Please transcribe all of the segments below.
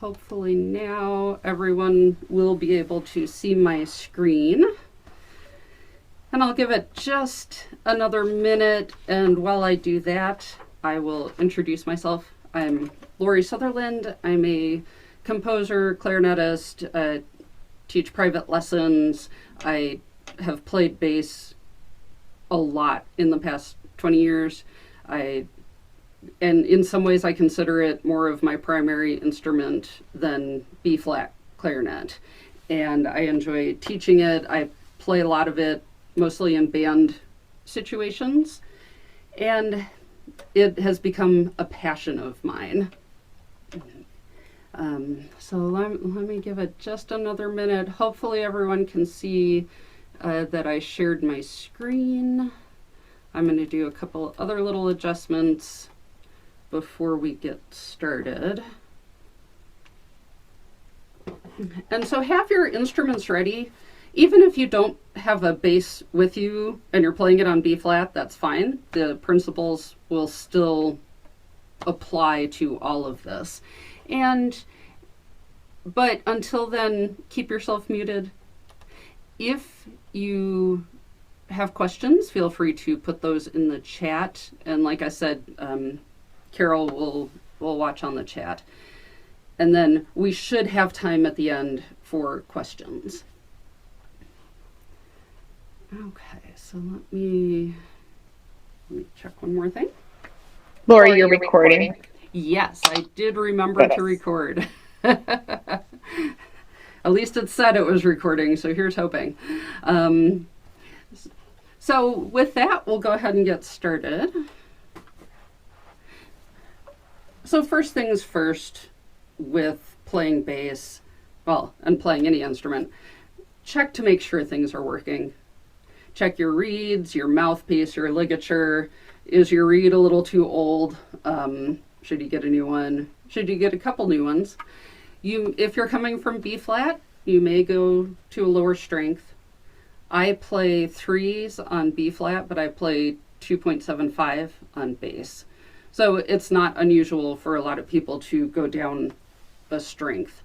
hopefully now everyone will be able to see my screen. And I'll give it just another minute, and while I do that, I will introduce myself. I'm Lori Sutherland. I'm a composer, clarinetist, teach private lessons. I have played bass a lot in the past 20 years. And in some ways I consider it more of my primary instrument than B-flat clarinet. And I enjoy teaching it. I play a lot of it, mostly in band situations, and it has become a passion of mine. So let me give it just another minute. Hopefully everyone can see that I shared my screen. I'm going to do a couple other little adjustments before we get started. And so have your instruments ready. Even if you don't have a bass with you and you're playing it on B-flat, that's fine. The principles will still apply to all of this. But until then, keep yourself muted. If you have questions, feel free to put those in the chat. And like I said, Carol will watch on the chat. And then we should have time at the end for questions. Okay, so let me check one more thing. Lori, you're recording. Yes, I did remember to record. At least it said it was recording, so here's hoping. So with that, we'll go ahead and get started. So first things first with playing bass, and playing any instrument, check to make sure things are working. Check your reeds, your mouthpiece, your ligature. Is your reed a little too old? Should you get a new one? Should you get a couple new ones? If you're coming from B-flat, you may go to a lower strength. I play 3s on B-flat, but I play 2.75 on bass. So it's not unusual for a lot of people to go down a strength.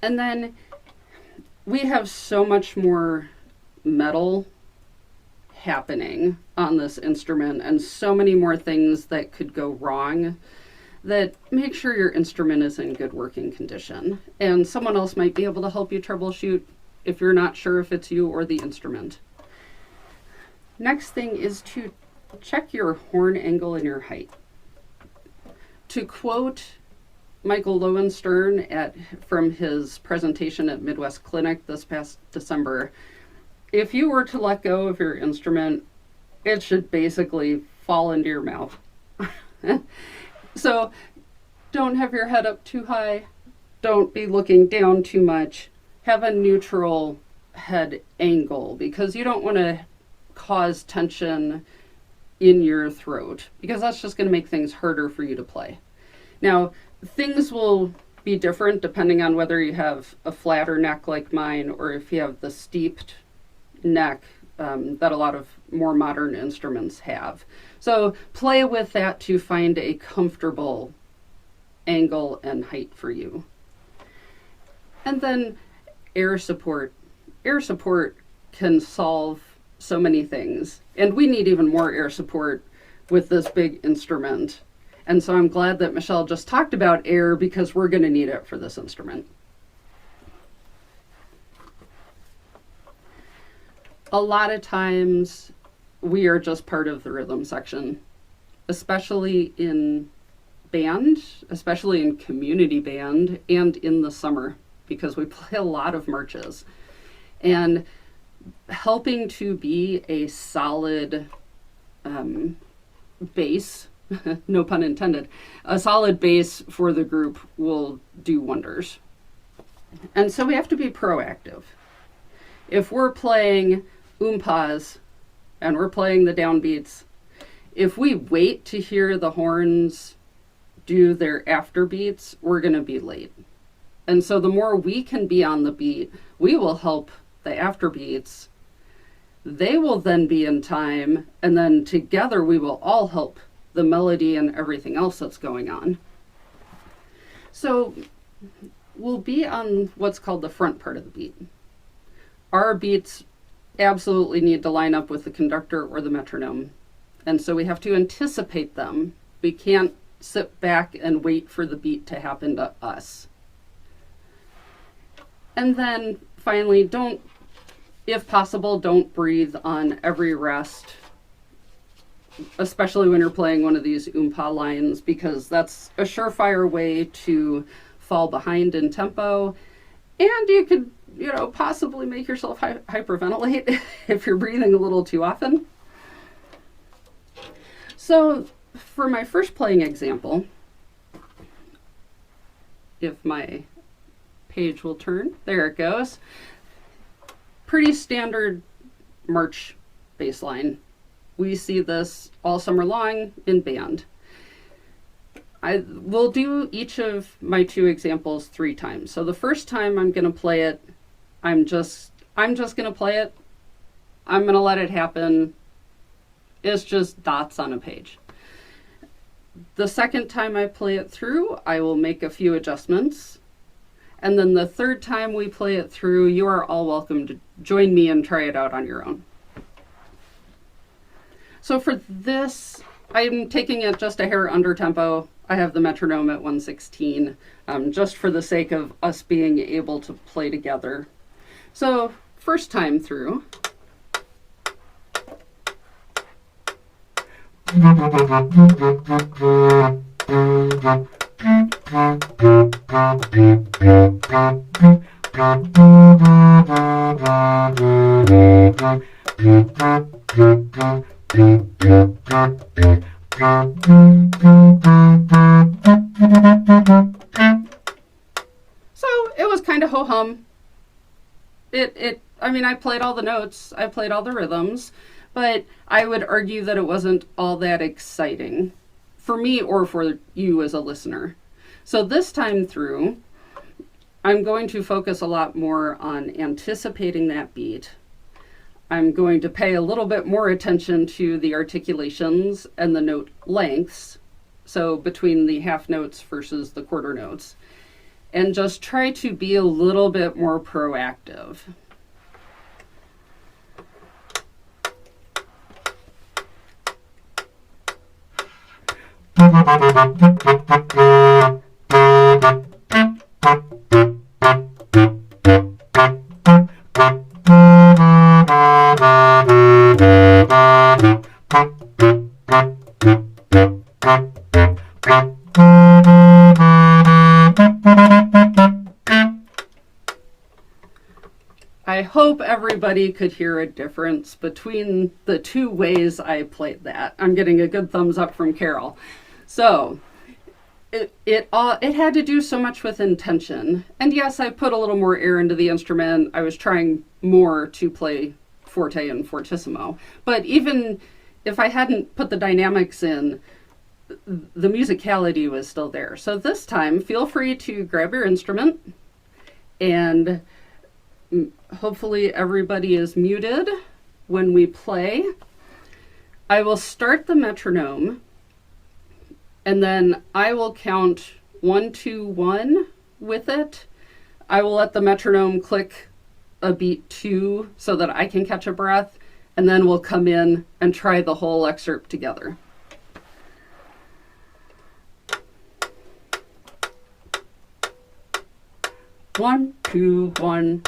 And then we have so much more metal happening on this instrument and so many more things that could go wrong, that make sure your instrument is in good working condition. And someone else might be able to help you troubleshoot if you're not sure if it's you or the instrument. Next thing is to check your horn angle and your height. To quote Michael Lowenstern from his presentation at Midwest Clinic this past December, if you were to let go of your instrument, it should basically fall into your mouth. So don't have your head up too high. Don't be looking down too much. Have a neutral head angle, because you don't want to cause tension in your throat, because that's just going to make things harder for you to play. Now, things will be different depending on whether you have a flatter neck like mine or if you have the steeped neck that a lot of more modern instruments have. So play with that to find a comfortable angle and height for you. And then air support. Air support can solve so many things, and we need even more air support with this big instrument. And so I'm glad that Michelle just talked about air, because we're going to need it for this instrument. A lot of times we are just part of the rhythm section, especially in band, especially in community band, and in the summer, because we play a lot of marches. And helping to be a solid bass, no pun intended, a solid bass for the group will do wonders. And so we have to be proactive. If we're playing oompas and we're playing the downbeats, if we wait to hear the horns do their afterbeats, we're going to be late. And so the more we can be on the beat, we will help the afterbeats. They will then be in time, and then together we will all help the melody and everything else that's going on. So will be on what's called the front part of the beat. Our beats absolutely need to line up with the conductor or the metronome. And so we have to anticipate them. We can't sit back and wait for the beat to happen to us. And then finally, if possible, don't breathe on every rest, especially when you're playing one of these oompa lines, because that's a surefire way to fall behind in tempo. And you could, possibly make yourself hyperventilate if you're breathing a little too often. So for my first playing example, if my page will turn, there it goes. Pretty standard march bass line. We see this all summer long in band. I will do each of my two examples 3 times. So the first time I'm going to play it, I'm just going to play it. I'm going to let it happen. It's just dots on a page. The second time I play it through, I will make a few adjustments. And then the third time we play it through, you are all welcome to join me and try it out on your own. So for this, I'm taking it just a hair under tempo. I have the metronome at 1/16, just for the sake of us being able to play together. So first time through. So it was kind of ho-hum. I played all the notes, I played all the rhythms, but I would argue that it wasn't all that exciting for me or for you as a listener. So this time through, I'm going to focus a lot more on anticipating that beat. I'm going to pay a little bit more attention to the articulations and the note lengths, so between the half notes versus the quarter notes, and just try to be a little bit more proactive. I hope everybody could hear a difference between the 2 ways I played that. I'm getting a good thumbs up from Carol. So it had to do so much with intention. And yes, I put a little more air into the instrument. I was trying more to play forte and fortissimo. But even if I hadn't put the dynamics in, the musicality was still there. So this time, feel free to grab your instrument, and hopefully everybody is muted when we play. I will start the metronome, and then I will count 1, 2, 1 with it. I will let the metronome click a beat 2 so that I can catch a breath, and then we'll come in and try the whole excerpt together. One, 2, 1.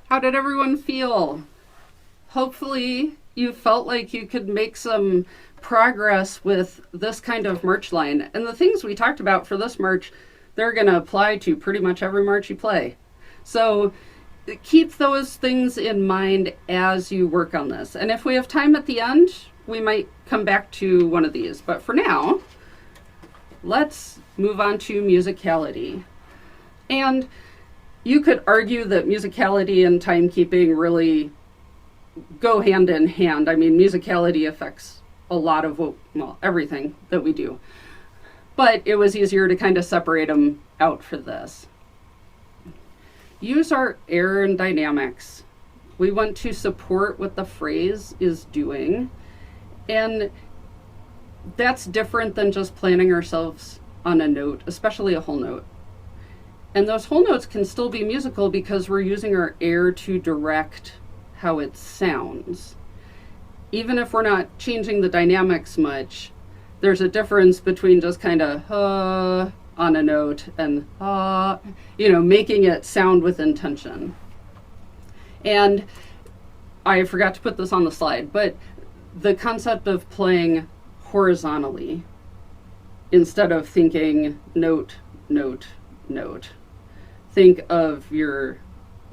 How did everyone feel? Hopefully you felt like you could make some progress with this kind of march line. And the things we talked about for this march, they're going to apply to pretty much every march you play. So keep those things in mind as you work on this. And if we have time at the end, we might come back to one of these. But for now, let's move on to musicality. And you could argue that musicality and timekeeping really go hand in hand. I mean, musicality affects a lot of everything that we do. But it was easier to kind of separate them out for this. Use our air and dynamics. We want to support what the phrase is doing. And that's different than just planning ourselves on a note, especially a whole note. And those whole notes can still be musical because we're using our air to direct how it sounds. Even if we're not changing the dynamics much, there's a difference between just kind of on a note and making it sound with intention. And I forgot to put this on the slide, but the concept of playing horizontally instead of thinking note, note, note. Think of your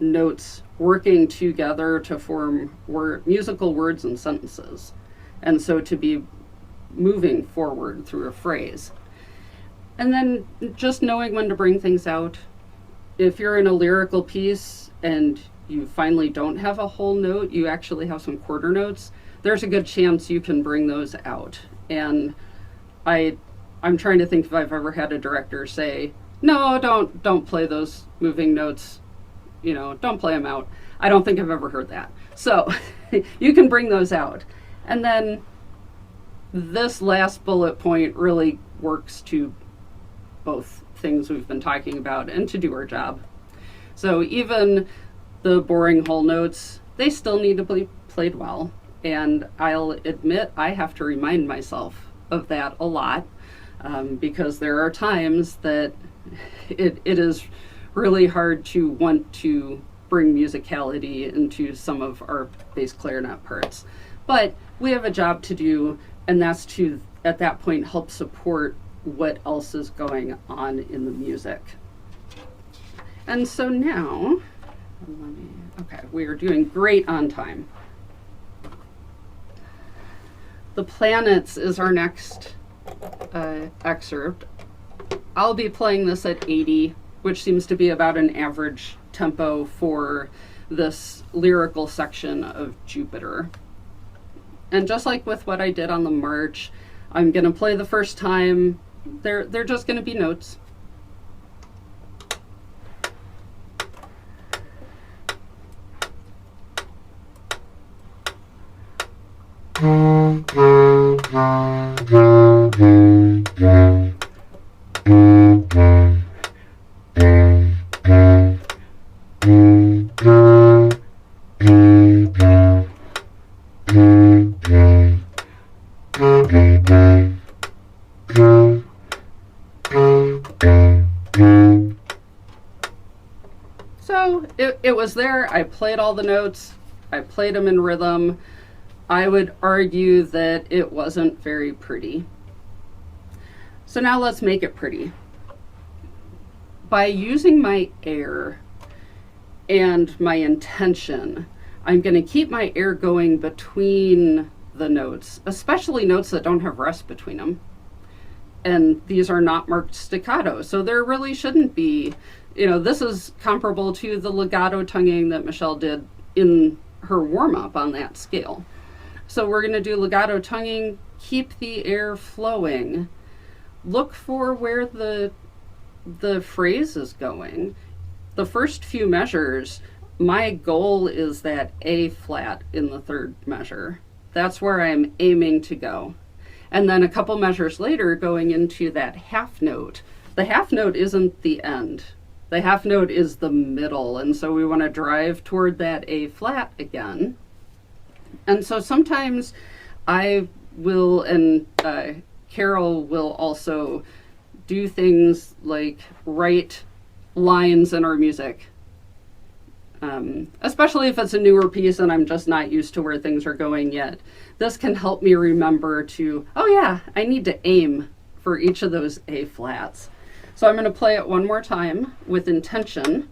notes working together to form musical words and sentences. And so to be moving forward through a phrase. And then just knowing when to bring things out. If you're in a lyrical piece and you finally don't have a whole note, you actually have some quarter notes, there's a good chance you can bring those out. And I'm trying to think if I've ever had a director say, no, don't play those moving notes, don't play them out. I don't think I've ever heard that. So you can bring those out. And then this last bullet point really works to both things we've been talking about and to do our job. So even the boring whole notes, they still need to be played well. And I'll admit I have to remind myself of that a lot because there are times that it is really hard to want to bring musicality into some of our bass clarinet parts. But we have a job to do, and that's to, at that point, help support what else is going on in the music. And so now, we are doing great on time. The Planets is our next excerpt. I'll be playing this at 80, which seems to be about an average tempo for this lyrical section of Jupiter. And just like with what I did on the march, I'm going to play the first time. They're just going to be notes. So it was there. I played all the notes. I played them in rhythm. I would argue that it wasn't very pretty. So now let's make it pretty. By using my air and my intention, I'm going to keep my air going between the notes, especially notes that don't have rest between them. And these are not marked staccato, so there really shouldn't be, this is comparable to the legato tonguing that Michelle did in her warm-up on that scale. So we're going to do legato tonguing, keep the air flowing, look for where the phrase is going. The first few measures, my goal is that A flat in the third measure. That's where I'm aiming to go. And then a couple measures later, going into that half note. The half note isn't the end. The half note is the middle. And so we want to drive toward that A flat again. And so sometimes I will, and Carol will also do things like write lines in our music. Especially if it's a newer piece and I'm just not used to where things are going yet. This can help me remember to, I need to aim for each of those A flats. So I'm going to play it one more time with intention.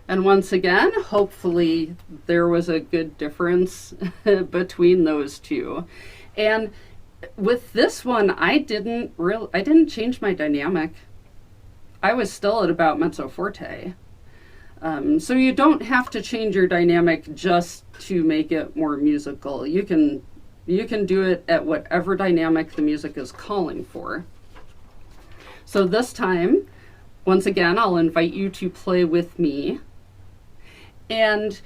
And once again, hopefully there was a good difference between those two. And with this one, I didn't change my dynamic. I was still at about mezzo forte. So you don't have to change your dynamic just to make it more musical. You can do it at whatever dynamic the music is calling for. So this time, once again, I'll invite you to play with me. And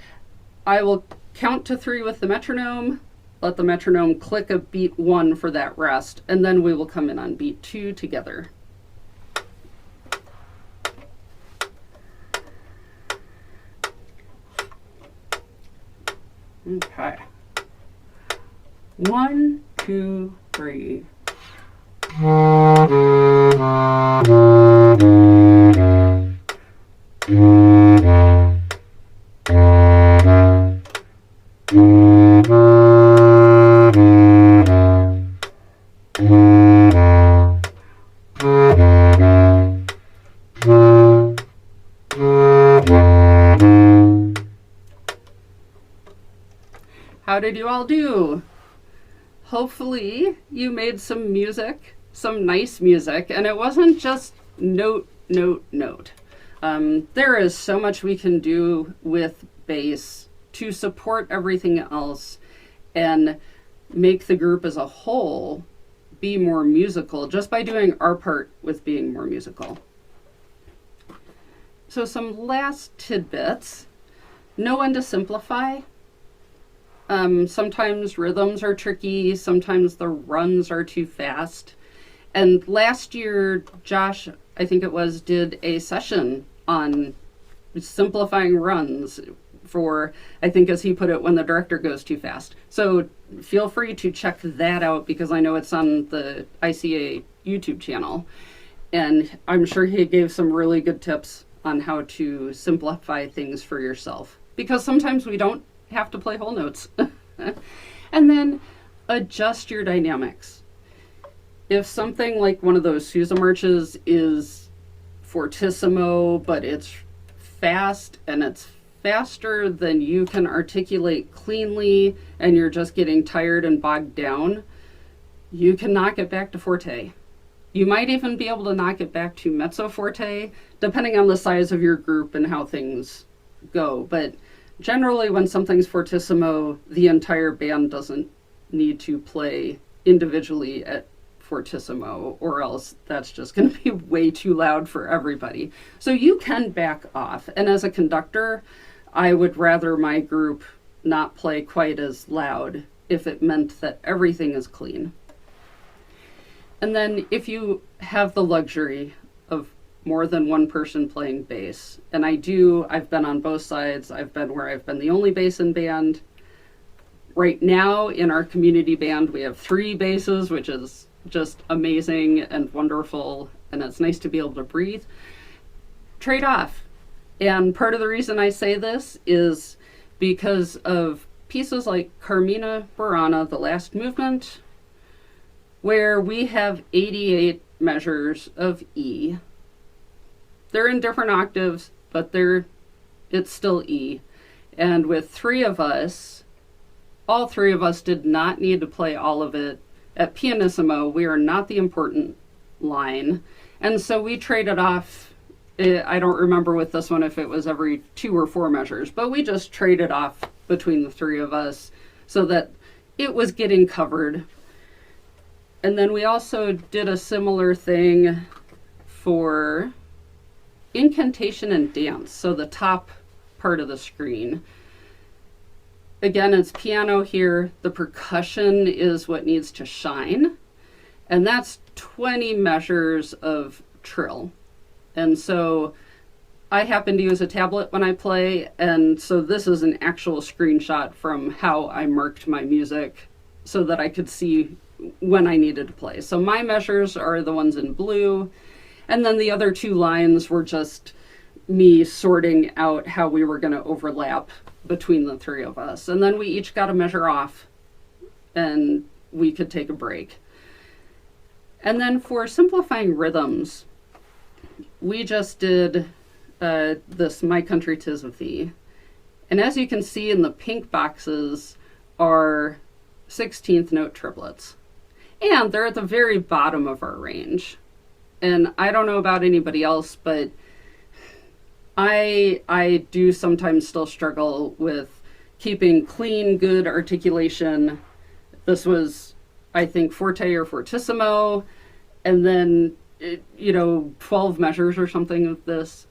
I will count to 3 with the metronome, let the metronome click a beat 1 for that rest, and then we will come in on beat 2 together. Okay. 1, 2, 3. How did you all do? Hopefully you made some music, some nice music, and it wasn't just note, note, note. There is so much we can do with bass to support everything else and make the group as a whole be more musical just by doing our part with being more musical. So some last tidbits. Know when to simplify. Sometimes rhythms are tricky, sometimes the runs are too fast. And last year, Josh, I think it was, did a session on simplifying runs for, I think as he put it, when the director goes too fast. So feel free to check that out because I know it's on the ICA YouTube channel. And I'm sure he gave some really good tips on how to simplify things for yourself. Because sometimes we don't have to play whole notes. And then adjust your dynamics. If something like one of those Sousa marches is fortissimo, but it's fast and it's faster than you can articulate cleanly and you're just getting tired and bogged down, you can knock it back to forte. You might even be able to knock it back to mezzo forte, depending on the size of your group and how things go. But generally, when something's fortissimo, the entire band doesn't need to play individually at fortissimo, or else that's just going to be way too loud for everybody. So you can back off. And as a conductor, I would rather my group not play quite as loud if it meant that everything is clean. And then if you have the luxury of more than one person playing bass, and I've been on both sides. I've been where I've been the only bass in band. Right now in our community band, we have 3 basses, which is just amazing and wonderful, and it's nice to be able to breathe. Trade off. And part of the reason I say this is because of pieces like Carmina Burana, the last movement, where we have 88 measures of E. They're in different octaves, but it's still E. And with 3 of us, all 3 of us did not need to play all of it at pianissimo. We are not the important line. And so we traded off. I don't remember with this one if it was every 2 or 4 measures, but we just traded off between the 3 of us so that it was getting covered. And then we also did a similar thing for incantation and dance, so the top part of the screen. Again, it's piano here. The percussion is what needs to shine, and that's 20 measures of trill. And so I happen to use a tablet when I play, and so this is an actual screenshot from how I marked my music so that I could see when I needed to play. So my measures are the ones in blue, and then the other 2 lines were just me sorting out how we were going to overlap between the 3 of us. And then we each got a measure off, and we could take a break. And then for simplifying rhythms, we just did this My Country 'Tis of Thee. And as you can see in the pink boxes are 16th note triplets. And they're at the very bottom of our range. And I don't know about anybody else, but I do sometimes still struggle with keeping clean, good articulation. This was, I think, forte or fortissimo, and then, 12 measures or something of this.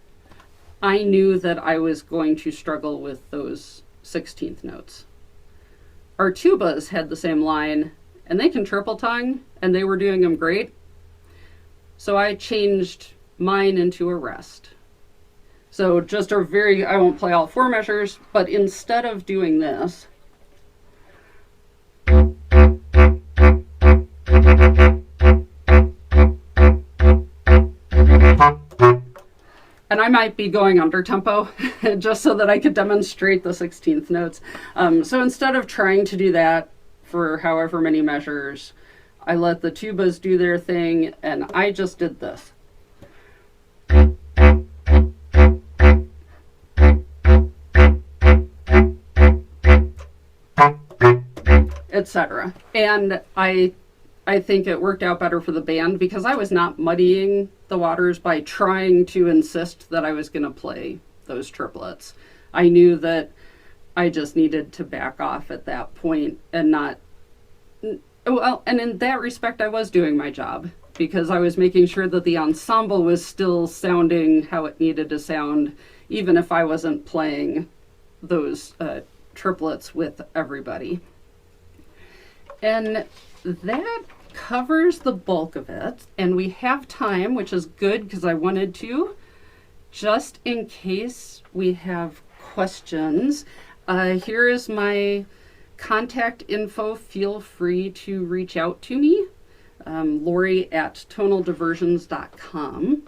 I knew that I was going to struggle with those 16th notes. Our tubas had the same line, and they can triple tongue, and they were doing them great. So I changed mine into a rest. So just I won't play all 4 measures, but instead of doing this, and I might be going under tempo just so that I could demonstrate the 16th notes. So instead of trying to do that for however many measures, I let the tubas do their thing, and I just did this. Etc. And I think it worked out better for the band because I was not muddying the waters by trying to insist that I was going to play those triplets. I knew that I just needed to back off at that point and not... Well, and in that respect, I was doing my job because I was making sure that the ensemble was still sounding how it needed to sound, even if I wasn't playing those triplets with everybody. And that covers the bulk of it. And we have time, which is good because I wanted to, just in case we have questions. Here is my contact info. Feel free to reach out to me, Lori@tonaldiversions.com.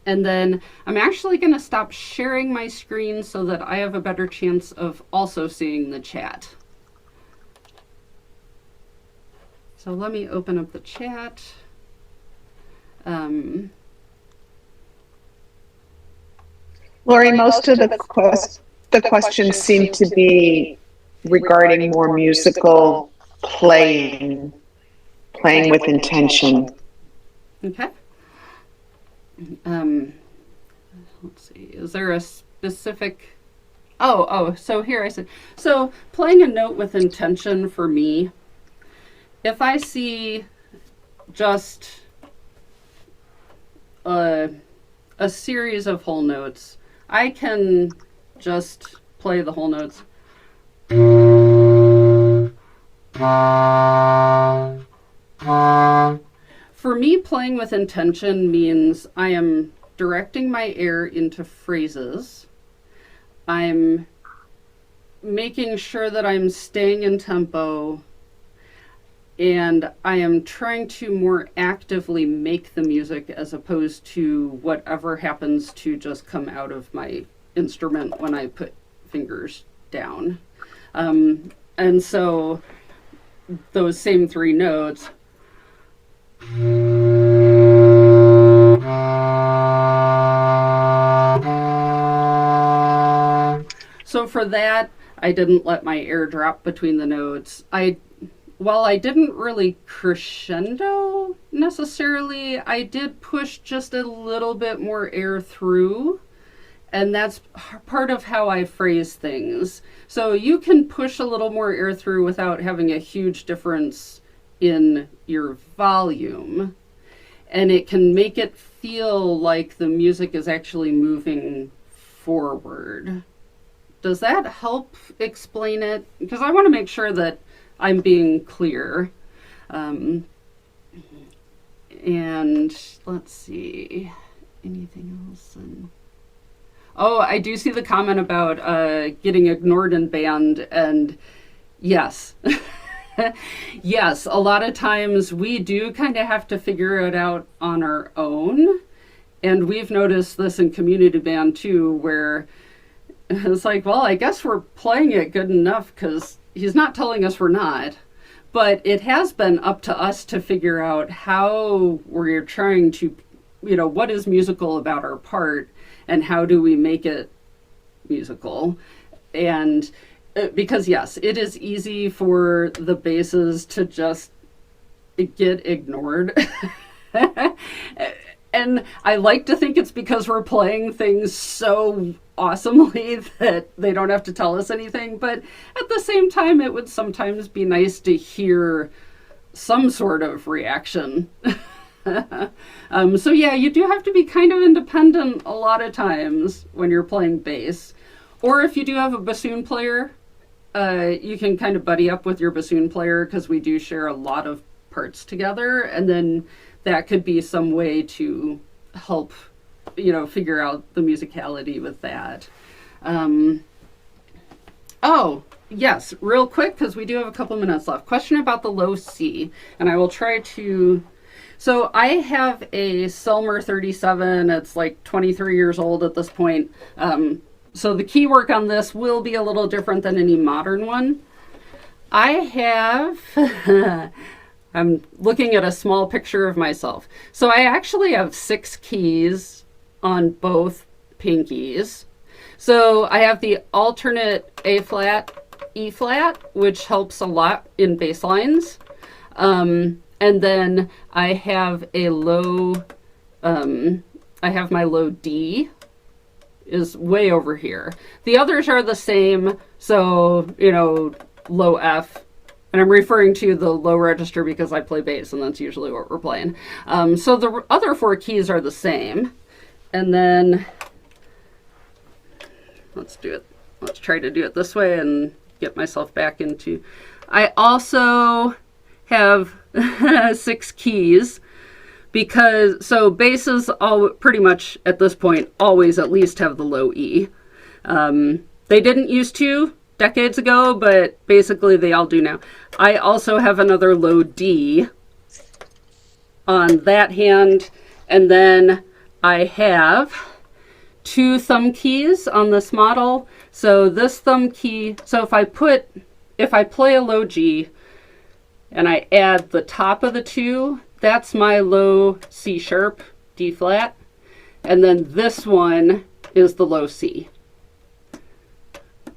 And then I'm actually going to stop sharing my screen so that I have a better chance of also seeing the chat. So let me open up the chat. Lori, most of the questions seem to be regarding more musical playing with intention. Okay. Let's see. Is there a specific? So here I said. So playing a note with intention for me. If I see just a series of whole notes, I can just play the whole notes. For me, playing with intention means I am directing my air into phrases. I'm making sure that I'm staying in tempo. And I am trying to more actively make the music as opposed to whatever happens to just come out of my instrument when I put fingers down. And so those same 3 notes. So for that, I didn't let my air drop between the notes. While I didn't really crescendo necessarily, I did push just a little bit more air through, and that's part of how I phrase things. So you can push a little more air through without having a huge difference in your volume, and it can make it feel like the music is actually moving forward. Does that help explain it? Because I want to make sure that I'm being clear. And let's see, anything else? I do see the comment about getting ignored in band, and yes. Yes, a lot of times we do kind of have to figure it out on our own. And we've noticed this in community band too, where it's like, well, I guess we're playing it good enough because he's not telling us we're not, but it has been up to us to figure out how we're trying to, what is musical about our part. and how do we make it musical. And because yes, it is easy for the basses to just get ignored. And I like to think it's because we're playing things so awesomely that they don't have to tell us anything. But at the same time, it would sometimes be nice to hear some sort of reaction. So yeah, you do have to be kind of independent a lot of times when you're playing bass. Or if you do have a bassoon player, you can kind of buddy up with your bassoon player, because we do share a lot of parts together, and then that could be some way to help, figure out the musicality with that. Oh, yes, real quick, because we do have a couple minutes left. Question about the low C, and I will try to... So I have a Selmer 37. It's like 23 years old at this point. So the key work on this will be a little different than any modern one. I have... I'm looking at a small picture of myself. So I actually have 6 keys on both pinkies. So I have the alternate A flat, E flat, which helps a lot in bass lines. And then I have a low, I have my low D is way over here. The others are the same. So, low F. And I'm referring to the low register because I play bass, and that's usually what we're playing. So the other 4 keys are the same. And then, let's do it. Let's try to do it this way and get myself back into... I also have 6 keys because... So basses all pretty much, at this point, always at least have the low E. They didn't used to decades ago, but basically they all do now. I also have another low D on that hand, and then I have 2 thumb keys on this model. So this thumb key, so if I play a low G and I add the top of the 2, that's my low C sharp, D flat, and then this one is the low C.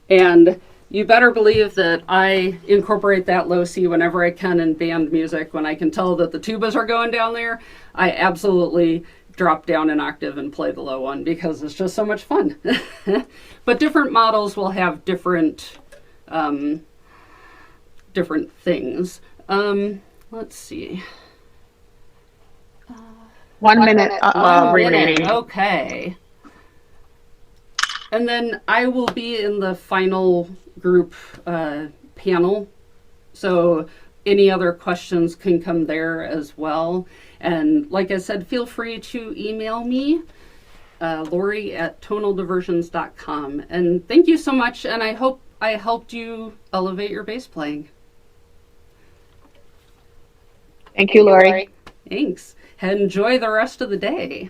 And you better believe that I incorporate that low C whenever I can in band music. When I can tell that the tubas are going down there, I absolutely drop down an octave and play the low one, because it's just so much fun. But different models will have different things. Let's see. 1 minute remaining. Okay. And then I will be in the final group panel. So any other questions can come there as well. And like I said, feel free to email me, Lori@tonaldiversions.com. And thank you so much. And I hope I helped you elevate your bass playing. Thank you, Lori. Thanks. Enjoy the rest of the day.